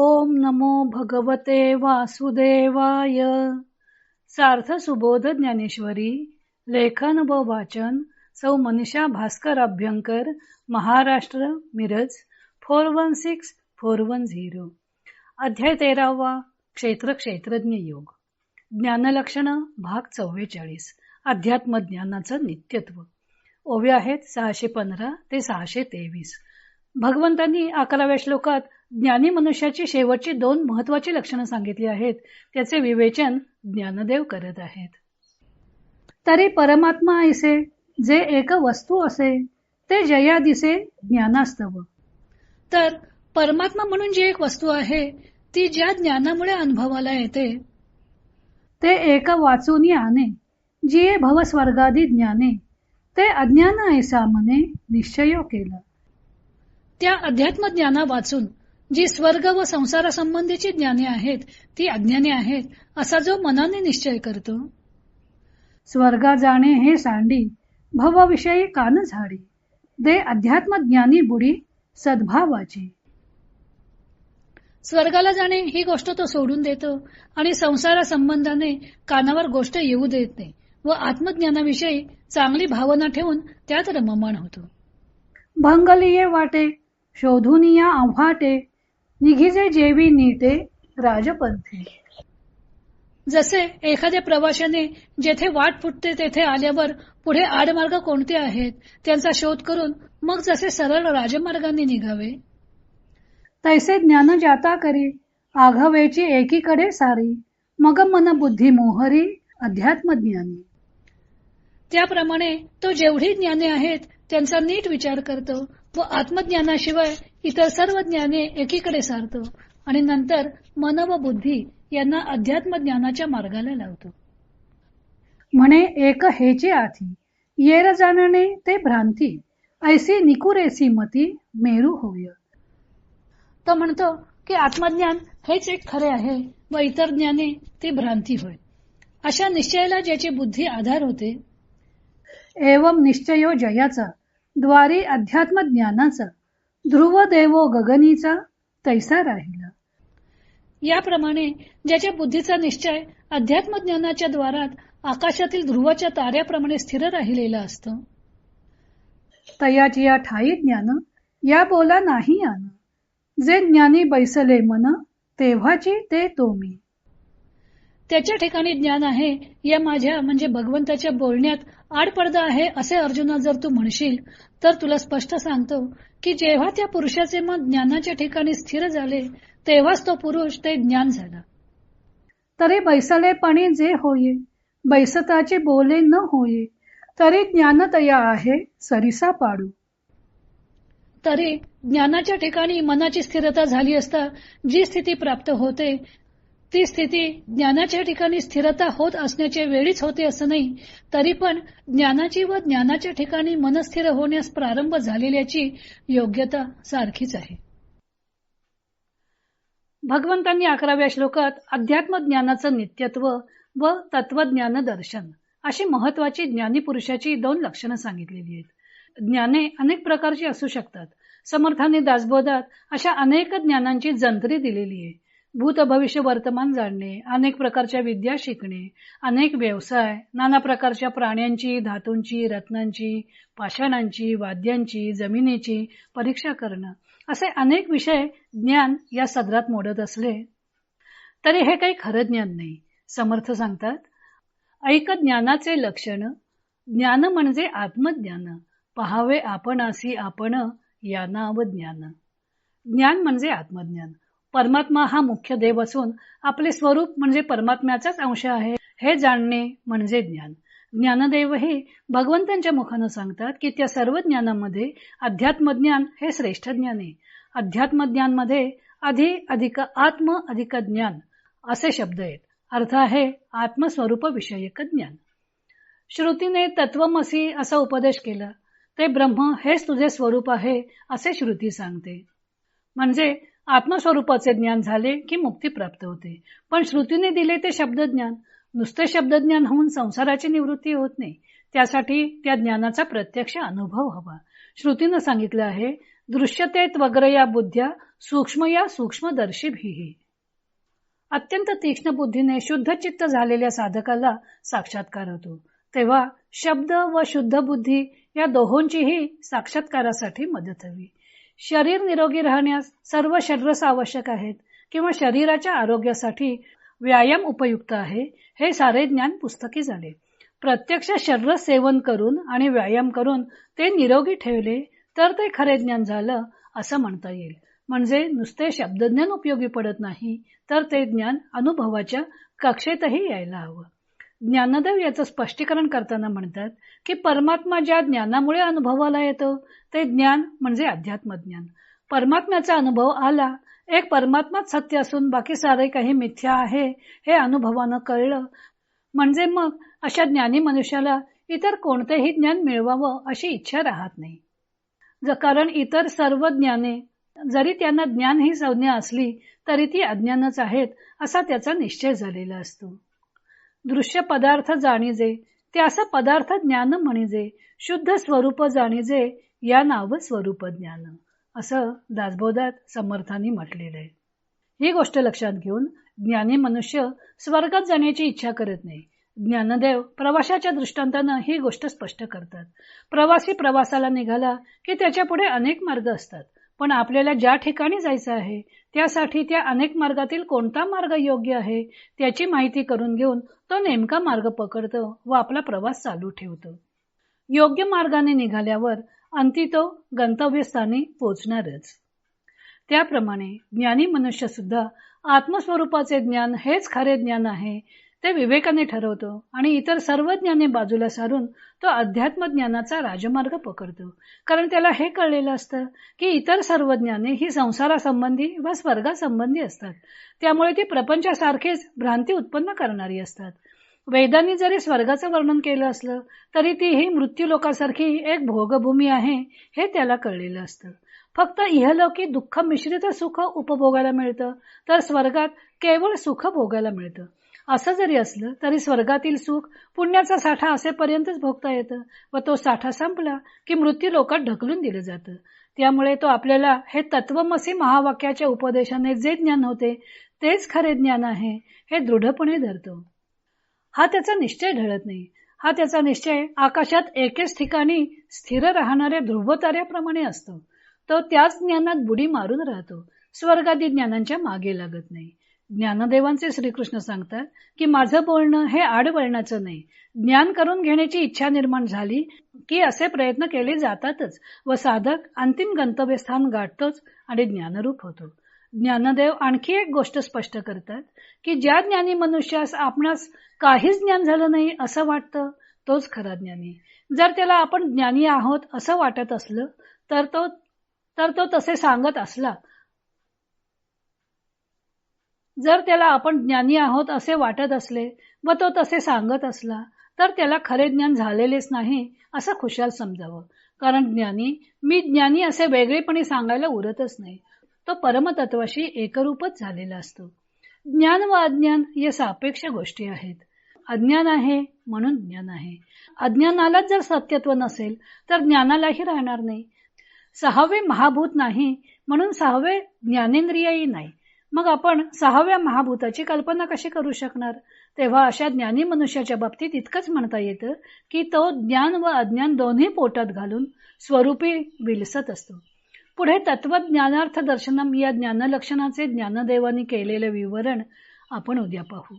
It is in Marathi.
ओम नमो भगवते वासुदेवाय. सार्थ सुबोध ज्ञानेश्वरी. लेखन व वाचन सौ मनीषा भास्कर अभ्यंकर, महाराष्ट्र, मिरज 416410. अध्याय 13वा. क्षेत्र क्षेत्रज्ञ योग. ज्ञानलक्षण भाग 44. अध्यात्म ज्ञानाचं नित्यत्व. ओव्या आहेत 615 ते 623. भगवंतांनी 11व्या श्लोकात ज्ञानी मनुष्याची शेवटची 2 महत्वाची लक्षणं सांगितली आहेत. त्याचे विवेचन ज्ञानदेव करत आहेत. तरी परमात्मा ऐसे जे एक वस्तू असे, ते जया दिसे ज्ञानास्तव. तर परमात्मा म्हणून जी एक वस्तू आहे ती ज्या ज्ञानामुळे अनुभवाला येते, ते एक वाचून आणे जिये भव स्वर्गादी ज्ञाने, ते अज्ञान ऐसा मने निश्चयो केला. त्या अध्यात्म ज्ञाना वाचून जी स्वर्ग व संसारासंबंधीची ज्ञाने आहेत ती अज्ञाने आहेत असा जो मनाने निश्चय करतो. स्वर्गा जाणे हे सांडी, भवविषयी कान झाडी, दे अध्यात्म ज्ञानी बुडी सद्भावाची. स्वर्गाला जाणे ही गोष्ट तो सोडून देतो आणि संसारा संबंधाने कानावर गोष्ट येऊ देत नाही व आत्मज्ञानाविषयी चांगली भावना ठेवून त्यात रममाण होतो. भंगलिये वाटे शोधून या आव्हाटे, निघिजे जेवी नीटे राजपंथी. जसे एखाद्या प्रवाशाने जेथे वाट फुटते तेथे आल्यावर पुढे आडमार्ग कोणते आहेत त्यांचा शोध करून मग जसे सरळ राजमार्गाने निघावे, तैसे ज्ञान जाता करी आघवेची एकीकडे सारी, मग मन बुद्धी मोहरी अध्यात्म ज्ञानी. त्याप्रमाणे तो जेवढी ज्ञाने आहेत त्यांचा नीट विचार करतो व आत्मज्ञानाशिवाय इतर सर्व ज्ञाने एकीकडे सारतो आणि नंतर मन व बुद्धी यांना अध्यात्म ज्ञानाच्या मार्गाला लावतो. म्हणे एक हेचे आथी, येर जाणणे ते भ्रांती, ऐसी निकुरेसी मती मेरू होय. तो म्हणतो की आत्मज्ञान हेच एक खरे आहे व इतर ज्ञाने ती भ्रांती होय. अशा निश्चयाला ज्याची बुद्धी आधार होते, एवं निश्चयो जयाचा द्वारी अध्यात्म ज्ञानाचा, ध्रुव देवो गगनीचा तैसा राहिला. याप्रमाणे ज्याच्या बुद्धीचा निश्चय अध्यात्म ज्ञानाच्या द्वारात आकाशातील ध्रुवाच्या ताऱ्याप्रमाणे स्थिर राहिलेला असतो, तयाची या ठाई ज्ञान या बोला नाही आन, जे ज्ञानी बैसले मन तेव्हाची ते तो मी. त्याच्या ठिकाणी ज्ञान आहे या माझ्या म्हणजे भगवंताच्या बोलण्यात आडपडदा आहे असे अर्जुना जर तू म्हणशील तर तुला स्पष्ट सांगतो की जेव्हा त्या पुरुषाचे मन ज्ञानाच्या ठिकाणी स्थिर झाले तेव्हाच तो पुरुष ते ज्ञान झाला. तरी बैसलेपणी जे होये बैसताचे बोले न होये, तरी ज्ञान तया आहे सरिसा पाडू. तरी ज्ञानाच्या ठिकाणी मनाची स्थिरता झाली असता जी स्थिती प्राप्त होते ती स्थिती ज्ञानाच्या ठिकाणी स्थिरता होत असण्याच्या वेळीच होते असं नाही, तरी पण ज्ञानाची व ज्ञानाच्या ठिकाणी मनस्थिर होण्यास प्रारंभ झालेल्याची योग्यता सारखीच आहे. भगवंतांनी 11व्या श्लोकात अध्यात्म ज्ञानाचं नित्यत्व व तत्वज्ञान दर्शन अशी महत्वाची ज्ञानी पुरुषाची 2 लक्षणं सांगितलेली आहेत. ज्ञाने अनेक प्रकारची असू शकतात. समर्थांनी दासबोधात अशा अनेक ज्ञानांची जंत्री दिलेली आहे. भूत भविष्य वर्तमान जाणणे, अनेक प्रकारच्या विद्या शिकणे, अनेक व्यवसाय, नाना प्रकारच्या प्राण्यांची, धातूंची, रत्नांची, पाषाणांची, वाद्यांची, जमिनीची परीक्षा करणं, असे अनेक विषय ज्ञान या सदरात मोडत असले तरी हे काही खरं ज्ञान नाही. समर्थ सांगतात, ऐक ज्ञानाचे लक्षण, ज्ञान म्हणजे आत्मज्ञान, पहावे आपणासी आपण या नाव ज्ञान. ज्ञान म्हणजे आत्मज्ञान. परमात्मा हा मुख्य देव असून आपले स्वरूप म्हणजे परमात्म्याचाच अंश आहे हे जाणणे म्हणजे ज्ञान. ज्ञानदेवही भगवंतांच्या मुखानं सांगतात की त्या सर्व ज्ञानामध्ये अध्यात्मज्ञान हे श्रेष्ठ ज्ञान आहे. अध्यात्मज्ञानमध्ये अधिक आत्म अधिक ज्ञान असे शब्द आहेत. अर्थ आहे आत्मस्वरूप विषयक ज्ञान. श्रुतीने तत्वमसी असा उपदेश केला, ते ब्रह्म हेच तुझे स्वरूप आहे असे श्रुती सांगते. म्हणजे आत्मस्वरूपाचे ज्ञान झाले की मुक्ती प्राप्त होते. पण श्रुतीने दिले ते शब्दज्ञान नुसते शब्दज्ञान होऊन संसाराची निवृत्ती होत नाही. त्यासाठी त्या ज्ञानाचा प्रत्यक्ष अनुभव हवा. श्रुतीनं सांगितलं आहे, दृश्यते त्वग्रया बुद्ध्या सूक्ष्मया सूक्ष्मदर्शीभिः. अत्यंत तीक्ष्ण बुद्धीने शुद्ध चित्त झालेल्या साधकाला साक्षात्कार होतो. तेव्हा शब्द व शुद्ध बुद्धी या दोहोंचीही साक्षात्कारासाठी मदत हवी. शरीर निरोगी राहण्यास सर्व शरीरस आवश्यक आहेत किंवा शरीराच्या आरोग्यासाठी व्यायाम उपयुक्त आहे, हे सारे ज्ञान पुस्तकी झाले. प्रत्यक्ष शरीर सेवन करून आणि व्यायाम करून ते निरोगी ठेवले तर ते खरे ज्ञान झालं असं म्हणता येईल. म्हणजे नुसते शब्दज्ञान उपयोगी पडत नाही, तर ते ज्ञान अनुभवाच्या कक्षेतही यायला हवं. ज्ञानदेव याचं स्पष्टीकरण करताना म्हणतात की परमात्मा ज्या ज्ञानामुळे अनुभवाला येतो ते ज्ञान म्हणजे अध्यात्मज्ञान. परमात्म्याचा अनुभव आला, एक परमात्माच सत्य असून बाकी सारे काही मिथ्या आहे हे अनुभवानं कळलं, म्हणजे मग अशा ज्ञानी मनुष्याला इतर कोणतेही ज्ञान मिळवावं अशी इच्छा राहत नाही. कारण इतर सर्व ज्ञाने जरी त्यांना ज्ञान ही संज्ञा असली तरी ती अज्ञानच आहेत असा त्याचा निश्चय झालेला असतो. दृश्य पदार्थ जाणीजे त्यास पदार्थ ज्ञान म्हणिजे, शुद्ध स्वरूप जाणीजे या नाव स्वरूप ज्ञान, असं दासबोधात समर्थांनी म्हटलेलं आहे. ही गोष्ट लक्षात घेऊन ज्ञानी मनुष्य स्वर्गात जाण्याची इच्छा करत नाही. ज्ञानदेव प्रवासाच्या दृष्टांतानं ही गोष्ट स्पष्ट करतात. प्रवासी प्रवासाला निघाला की त्याच्या पुढे अनेक मार्ग असतात, पण आपल्याला ज्या ठिकाणी जायचं आहे त्यासाठी त्या अनेक मार्गातील कोणता मार्ग योग्य आहे त्याची माहिती करून घेऊन तो नेमका मार्ग पकडतो व आपला प्रवास चालू ठेवतो. योग्य मार्गाने निघाल्यावर अंती तो गंतव्यस्थानी पोचणारच. त्याप्रमाणे ज्ञानी मनुष्य सुद्धा आत्मस्वरूपाचे ज्ञान हेच खरे ज्ञान आहे ते विवेकाने ठरवतो आणि इतर सर्व ज्ञाने बाजूला सारून तो अध्यात्म ज्ञानाचा राजमार्ग पकडतो. कारण त्याला हे कळलेलं असतं की इतर सर्व ज्ञाने ही संसारासंबंधी व स्वर्गासंबंधी असतात, त्यामुळे ती प्रपंचासारखीच भ्रांती उत्पन्न करणारी असतात. वेदांनी जरी स्वर्गाचं वर्णन केलं असलं तरी ती ही मृत्यूलोकासारखी एक भोगभूमी आहे हे त्याला कळलेलं असतं. फक्त इहलौकी दुःख मिश्रित सुख उपभोगायला मिळतं, तर स्वर्गात केवळ सुख भोगायला मिळतं. असं जरी असलं तरी स्वर्गातील सुख पुण्याचा साठा असेपर्यंतच भोगता येतं व तो साठा संपला की मृत्यू लोकात ढकलून दिलं जातं. त्यामुळे तो आपल्याला हे तत्वमसी महावाक्याच्या उपदेशाने जे ज्ञान होते तेच खरे ज्ञान आहे हे दृढपणे धरतो. हा त्याचा निश्चय ढळत नाही. हा त्याचा निश्चय आकाशात एकेच ठिकाणी स्थिर राहणाऱ्या ध्रुवताऱ्याप्रमाणे असतो. तो त्याच ज्ञानात बुडी मारून राहतो, स्वर्गादी ज्ञानांच्या मागे लागत नाही. ज्ञानदेवांचे श्रीकृष्ण सांगतात की माझं बोलणं हे आडवळणाचं नाही. ज्ञान करून घेण्याची इच्छा निर्माण झाली की असे प्रयत्न केले जातातच व साधक अंतिम गंतव्यस्थान गाठतोच आणि ज्ञानरूप होतो. ज्ञानदेव आणखी एक गोष्ट स्पष्ट करतात की ज्या ज्ञानी मनुष्यास आपणास काहीच ज्ञान झालं नाही असं वाटतं तोच खरा ज्ञानी. जर त्याला आपण ज्ञानी आहोत असं वाटत असलं तर तो तसे सांगत असला जर त्याला आपण ज्ञानी आहोत असे वाटत असले व तो तसे सांगत असला तर त्याला खरे ज्ञान झालेलेच नाही असं खुशाल समजावं. कारण ज्ञानी मी ज्ञानी असे वेगळेपणे सांगायला उरतच नाही, तो परमतत्वाशी एकरूपच झालेला असतो. ज्ञान व अज्ञान या सापेक्ष गोष्टी आहेत. अज्ञान आहे म्हणून ज्ञान आहे. अज्ञानालाच जर सत्यत्व नसेल तर ज्ञानालाही राहणार नाही. सहावे महाभूत नाही म्हणून सहावे ज्ञानेंद्रियही नाही. मग आपण सहाव्या महाभूताची कल्पना कशी करू शकणार? तेव्हा अशा ज्ञानी मनुष्याच्या बाबतीत इतकंच म्हणता येतं की तो ज्ञान व अज्ञान दोन्ही पोटात घालून स्वरूपी विलसत असतो. पुढे तत्वज्ञानार्थ दर्शनम या ज्ञानलक्षणाचे ज्ञानदेवांनी केलेले विवरण आपण उद्या पाहू.